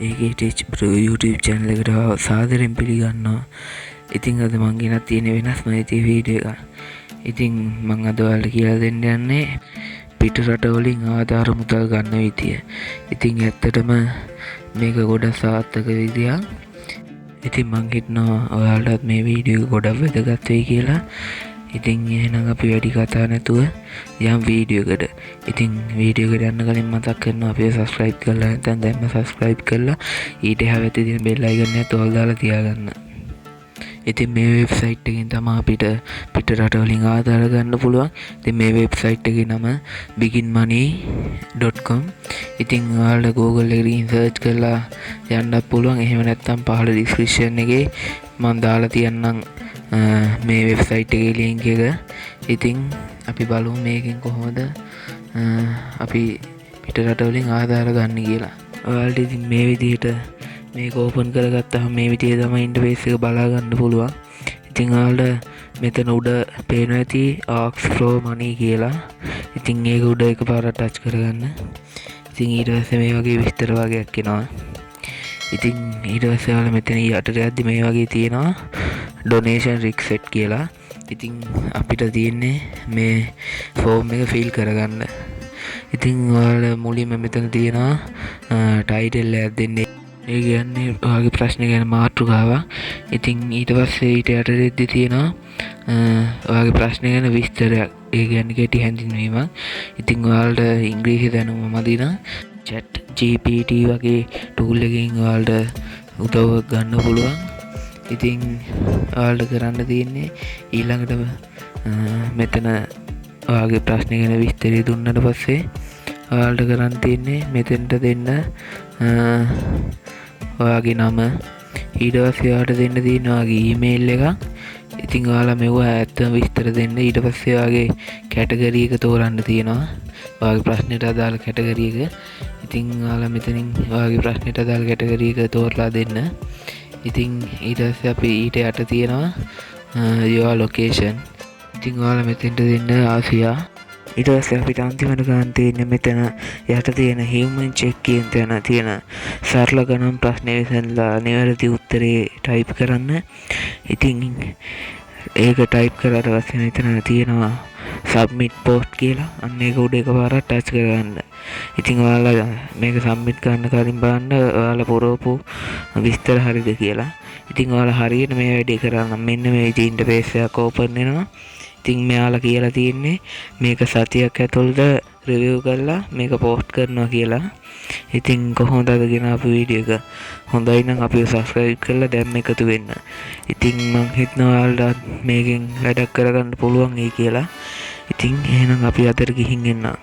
ඒකේ bro YouTube channel එකට සාදරයෙන් පිළිගන්නවා. ඉතින් අද මං ගෙනත් තියෙන වෙනස්ම වීඩියෝ එකක්. ඉතින් මං අද ඔයාලට කියලා දෙන්න යන්නේ පිට රටවලින් ආධාර මුදල් ගන්න විදිය. ඉතින් ඇත්තටම මේක ගොඩක් සාර්ථක විදියක්. ඉතින් මං හිතනවා ඔයාලටත් මේ වීඩියෝ එක ගොඩක් වැදගත් වෙයි කියලා. ඉතින් එහෙනම් අපි වැඩි කතා නැතුව යම් වීඩියෝ එකට. ඉතින් වීඩියෝ එකට යන්න කලින් මතක් කරනවා අපිව subscribe කරලා නැත්නම් දැන්ම subscribe කරලා ඊට එහා පැත්තේ තියෙන bell icon එකත් ඕල් දාලා තියාගන්න. ඉතින් මේ වෙබ්සයිට් එකෙන් තමයි අපිට පිට රටවලින් ආධාර ගන්න පුළුවන්. ඉතින් මේ වෙබ්සයිට් එකේ නම beginmoney.com. ඉතින් ඔයාලා Google එකේ ගිහින් search කරලා යන්නත් පුළුවන්. එහෙම නැත්නම් පහළ description එකේ මම දාලා තියන්නම් මේ වෙබ්සයිට් එකේ link එක. ඉතින් අපි බලමු මේකෙන් කොහොමද අපි පිට රටවලින් ආධාර ගන්න කියලා. ඔයාලට ඉතින් මේ විදිහට මේක ඕපන් කරගත්තාම මේ විදිහේ තමයි ඉන්ටර්ෆේස් එක බලා ගන්න පුළුවන්. ඉතින් ඔයාලට මෙතන උඩ පේනවා ඇති ask for money කියලා. ඉතින් ඒක උඩ එකපාරට ටච් කරගන්න. ඉතින් ඊට පස්සේ මේ වගේ විස්තර වගේක් එනවා. ඉතින් ඊට පස්සේ ඔයාලා මෙතන යටට යද්දි මේ වගේ තියෙනවා donation request කියලා. ඉතින් අපිට තියෙන්නේ මේ ෆෝම් එක ෆිල් කරගන්න. ඉතින් ඔයාලා මුලින්ම මෙතන තියෙනවා ටයිටල් එකක් දෙන්න. ඒ කියන්නේ ඔයාගේ ප්‍රශ්න ගැන මාතෘකාවක්. ඉතින් ඊට පස්සේ ඊට යටතේදී තියෙනවා ඔයාගේ ප්‍රශ්න ගැන විස්තරයක්. ඒ කියන්නේ කෙටි හැඳින්වීමක්. ඉතින් ඔයාලට ඉංග්‍රීසි දැනුම මදි නම් chat GPT වගේ ටූල් එකකින් ඔයාලට උදව්වක් ගන්න පුළුවන්. ඉතින් ඔයාලට කරන්න තියෙන්නේ ඊළඟට මෙතන ඔයාගේ ප්‍රශ්න ගැන විස්තරය දුන්නට පස්සේ ඔයාලට කරන්න තියෙන්නේ මෙතෙන්ට දෙන්න ඔයාගේ නම. ඊට පස්සේ ඔයාලට දෙන්න තියෙන ඔයාගේ ඊමේල් එක. ඉතින් ඔයාලා මෙව ඇත්තම විස්තර දෙන්න. ඊට පස්සේ ඔයාගේ කැටගරි එක තෝරන්න තියෙනවා. ඔයාගේ ප්‍රශ්නෙට අදාළ කැටගරි එක. ඉතින් ඔයාලා මෙතනින් ඔයාගේ ප්‍රශ්නෙට අදාළ කැටගරි එක තෝරලා දෙන්න. ඉතින් ඊට පස්සේ අපි ඊට යට තියෙනවා your location. ඉතින් ඔයාලා මෙතෙන්ට දෙන්න ආසියා. ඊට පස්සේ අපිට අන්තිමට ගන්න තියෙන්නේ මෙතන යට තියෙන human check කියන තැන තියෙන සරල ගණන් ප්‍රශ්නේ විසඳලා නිවැරදි උත්තරේ ටයිප් කරන්න. ඉතින් ඒක ටයිප් කරලා පස්සේ මෙතන තියෙනවා submit post කියලා. අන්න ඒක උඩ එකපාරක් ටච් කරගන්න. ඉතින් ඔයාලා මේක සබ්මිට් කරන්න කලින් බලන්න ඔයාලා පුරවපු විස්තර හරිද කියලා. ඉතින් ඔයාලා හරියට මේ වැඩේ කරා මෙන්න මේ විදිහේ ඉන්ටර්ෆේස් එකක් ඕපන් වෙනවා. ඉතින් මෙයාලා කියලා තියෙන්නේ මේක සතියක් ඇතුළත රිවිව් කරලා මේක පෝස්ට් කරනවා කියලා. ඉතින් කොහොමද අද ගෙන ආපු වීඩියෝ එක හොඳයි නම් අපිව subscribe කරලා දැම්ම එකතු වෙන්න. ඉතින් මං හිතනවා ඔයාලට මේකෙන් වැඩක් කරගන්න පුළුවන් ඒ කියලා. ඉතින් එහෙනම් අපි අතට ගිහින් එන්න.